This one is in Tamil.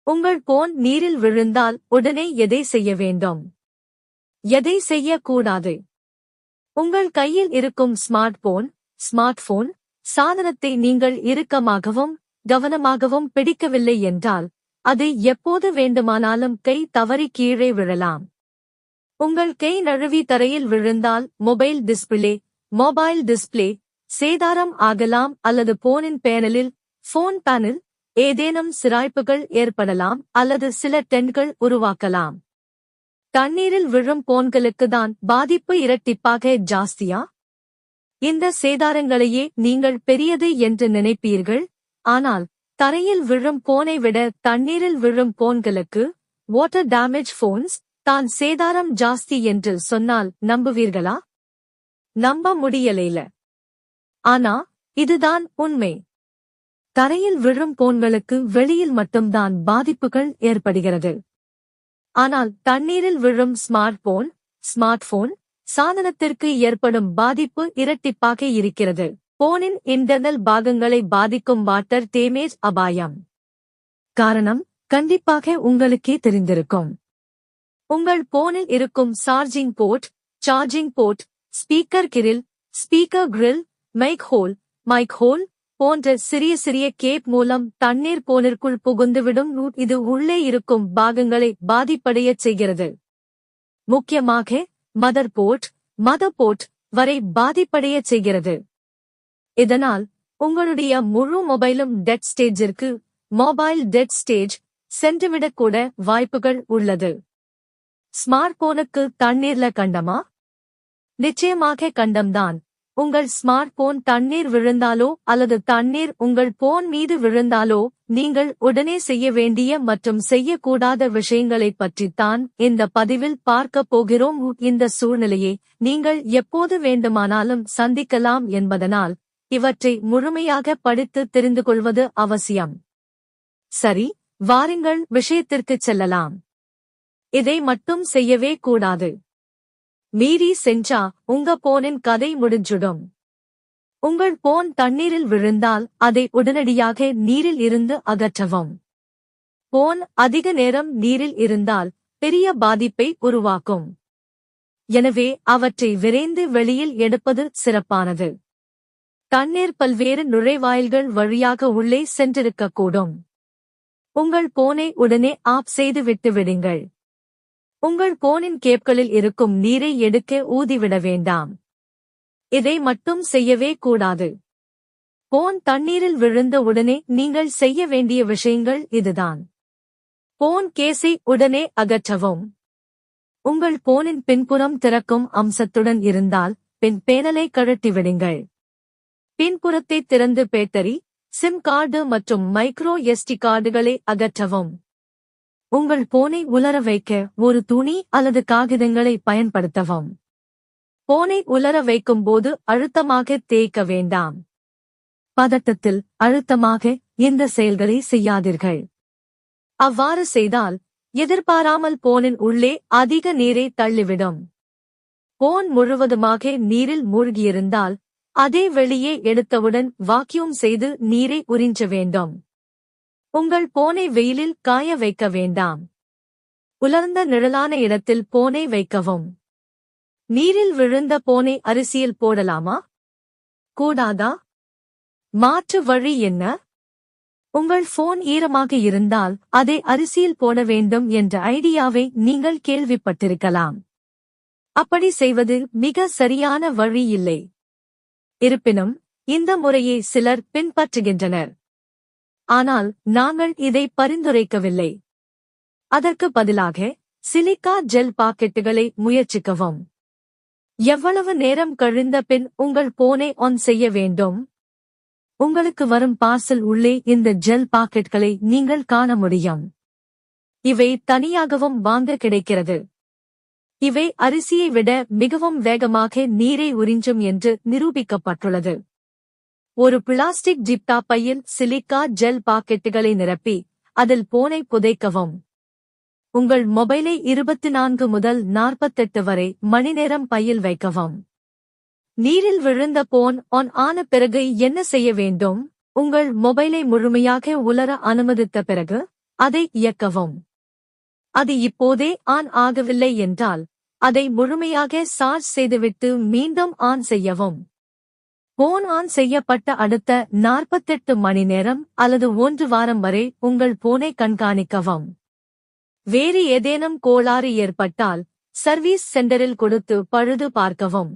உங்கள் போன் நீரில் விழுந்தால் உடனே எதை செய்ய வேண்டும்? எதை செய்யக்கூடாது? உங்கள் கையில் இருக்கும் ஸ்மார்ட் போன் சாதனத்தை நீங்கள் இறுக்கமாகவும் கவனமாகவும் பிடிக்கவில்லை என்றால் அது எப்போது வேண்டுமானாலும் கை தவறி கீழே விழலாம். உங்கள் கை நழுவி தரையில் விழுந்தால் மொபைல் டிஸ்பிளே சேதாரம் ஆகலாம் அல்லது போனின் பேனலில் ஏதேனும் சிராய்ப்புகள் ஏற்படலாம் அல்லது சில டென்ட்கள் உருவாக்கலாம். தண்ணீரில் விழும் போன்களுக்கு தான் பாதிப்பு இரட்டிப்பாக ஜாஸ்தியா? இந்த சேதாரங்களையே நீங்கள் பெரியது என்று நினைப்பீர்கள். ஆனால் தரையில் விழும் போனை விட தண்ணீரில் விழும் போன்களுக்கு வாட்டர் டேமேஜ் போன்ஸ் தான் சேதாரம் ஜாஸ்தி என்று சொன்னால் நம்புவீர்களா? நம்ப முடியலைல. ஆனா இதுதான் உண்மை. தரையில் விழும் போன்களுக்கு வெளியில் மட்டும்தான் பாதிப்புகள் ஏற்படுகிறது. ஆனால் தண்ணீரில் விழும் ஸ்மார்ட் போன் சாதனத்திற்கு ஏற்படும் பாதிப்பு இரட்டிப்பாக இருக்கிறது. போனின் இன்டர்னல் பாகங்களை பாதிக்கும் வாட்டர் டேமேஜ் அபாயம். காரணம் கண்டிப்பாக உங்களுக்கே தெரிந்திருக்கும். உங்கள் போனில் இருக்கும் charging port, speaker grill, mic hole போன்ற சிறிய கேப் மூலம் தண்ணீர் போனிற்குள் புகுந்துவிடும். இது உள்ளே இருக்கும் பாகங்களை பாதிப்படையச் செய்கிறது. முக்கியமாக மதர் போர்ட் வரை பாதிப்படையச் செய்கிறது. இதனால் உங்களுடைய முழு மொபைலும் மொபைல் டெட் ஸ்டேஜ் சென்றுவிடக்கூட வாய்ப்புகள் உள்ளது. ஸ்மார்ட் போனுக்கு தண்ணீர்ல கண்டமா? நிச்சயமாக கண்டம்தான். உங்கள் ஸ்மார்ட் போன் தண்ணீர் விழுந்தாலோ அல்லது தண்ணீர் உங்கள் போன் மீது விழுந்தாலோ நீங்கள் உடனே செய்ய வேண்டிய மற்றும் செய்யக்கூடாத விஷயங்களைப் பற்றித்தான் இந்த பதிவில் பார்க்கப் போகிறோம். இந்த சூழ்நிலையை நீங்கள் எப்போது வேண்டுமானாலும் சந்திக்கலாம் என்பதனால் இவற்றை முழுமையாக படித்து தெரிந்து கொள்வது அவசியம். சரி, வாருங்கள் விஷயத்திற்குச் செல்லலாம். இதை மட்டும் செய்யவே கூடாது. மீறி செஞ்சா உங்க போனின் கதை முடிஞ்சுடும். உங்கள் போன் தண்ணீரில் விழுந்தால் அதை உடனடியாக நீரில் இருந்து அகற்றவும். போன் அதிக நேரம் நீரில் இருந்தால் பெரிய பாதிப்பை உருவாக்கும். எனவே அவற்றை விரைந்து வெளியில் எடுப்பது சிறப்பானது. தண்ணீர் பல்வேறு நுழைவாயில்கள் வழியாக உள்ளே சென்றிருக்கக்கூடும். உங்கள் போனை உடனே ஆஃப் செய்து விட்டு விடுங்கள். உங்கள் போனின் கேப்களில் இருக்கும் நீரை எடுக்க ஊதிவிட வேண்டாம். இதை மட்டும் செய்யவே கூடாது. போன் தண்ணீரில் விழுந்த உடனே நீங்கள் செய்ய வேண்டிய விஷயங்கள் இதுதான். போன் கேஸை உடனே அகற்றவும். உங்கள் போனின் பின்புறம் திறக்கும் அம்சத்துடன் இருந்தால் பேனலை கழட்டிவிடுங்கள். பின்புறத்தை திறந்து பேட்டரி, சிம் கார்டு மற்றும் மைக்ரோ SD கார்டுகளை அகற்றவும். உங்கள் போனை உலர வைக்க ஒரு துணி அல்லது காகிதங்களை பயன்படுத்தவும். போனை உலர வைக்கும் போது அழுத்தமாக தேய்க்க வேண்டாம். பதட்டத்தில் அழுத்தமாக இந்த செயல்களை செய்யாதீர்கள். அவ்வாறு செய்தால் எதிர்பாராமல் போனின் உள்ளே அதிக நீரை தள்ளிவிடும். போன் முழுவதுமாக நீரில் மூழ்கியிருந்தால் அதை வெளியே எடுத்தவுடன் வாக்யூம் செய்து நீரை உறிஞ்ச வேண்டும். உங்கள் போனை வெயிலில் காய வைக்க வேண்டாம். உலர்ந்த நிழலான இடத்தில் போனை வைக்கவும். நீரில் விழுந்த போனை அரிசியில் போடலாமா? கூடாதா? மாற்று வழி என்ன? உங்கள் போன் ஈரமாக இருந்தால் அதை அரிசியில் போட வேண்டும் என்ற ஐடியாவை நீங்கள் கேள்விப்பட்டிருக்கலாம். அப்படி செய்வது மிக சரியான வழி இல்லை. இருப்பினும் இந்த முறையை சிலர் பின்பற்றுகின்றனர். ஆனால் நாங்கள் இதை பரிந்துரைக்கவில்லை. அதற்கு பதிலாக சிலிக்கா ஜெல் பாக்கெட்டுகளை முயற்சிக்கவும். எவ்வளவு நேரம் கழிந்த பின் உங்கள் போனை ஆன் செய்ய வேண்டும்? உங்களுக்கு வரும் பார்சல் உள்ளே இந்த ஜெல் பாக்கெட்களை நீங்கள் காண முடியும். இவை தனியாகவும் வாங்க கிடைக்கிறது. இவை அரிசியை விட மிகவும் வேகமாக நீரை உறிஞ்சும் என்று நிரூபிக்கப்பட்டுள்ளது. ஒரு பிளாஸ்டிக் ஜிப்டா பையில் சிலிக்கா ஜெல் பாக்கெட்டுகளை நிரப்பி அதில் போனை புதைக்கவும். உங்கள் மொபைலை 24 முதல் 48 வரை மணி நேரம் பையில் வைக்கவும். நீரில் விழுந்த போன் ஆன் ஆன பிறகு என்ன செய்ய வேண்டும்? உங்கள் மொபைலை முழுமையாக உலர அனுமதித்த பிறகு அதை இயக்கவும். அது இப்போதே ஆன் ஆகவில்லை என்றால் அதை முழுமையாக சார்ஜ் செய்துவிட்டு மீண்டும் ஆன் செய்யவும். போன் ஆன் செய்யப்பட்ட அடுத்த 48 மணி நேரம் அல்லது 1 வாரம் வரை உங்கள் போனை கண்காணிக்கவும். வேறு ஏதேனும் கோளாறு ஏற்பட்டால் சர்வீஸ் சென்டரில் கொடுத்து பழுது பார்க்கவும்.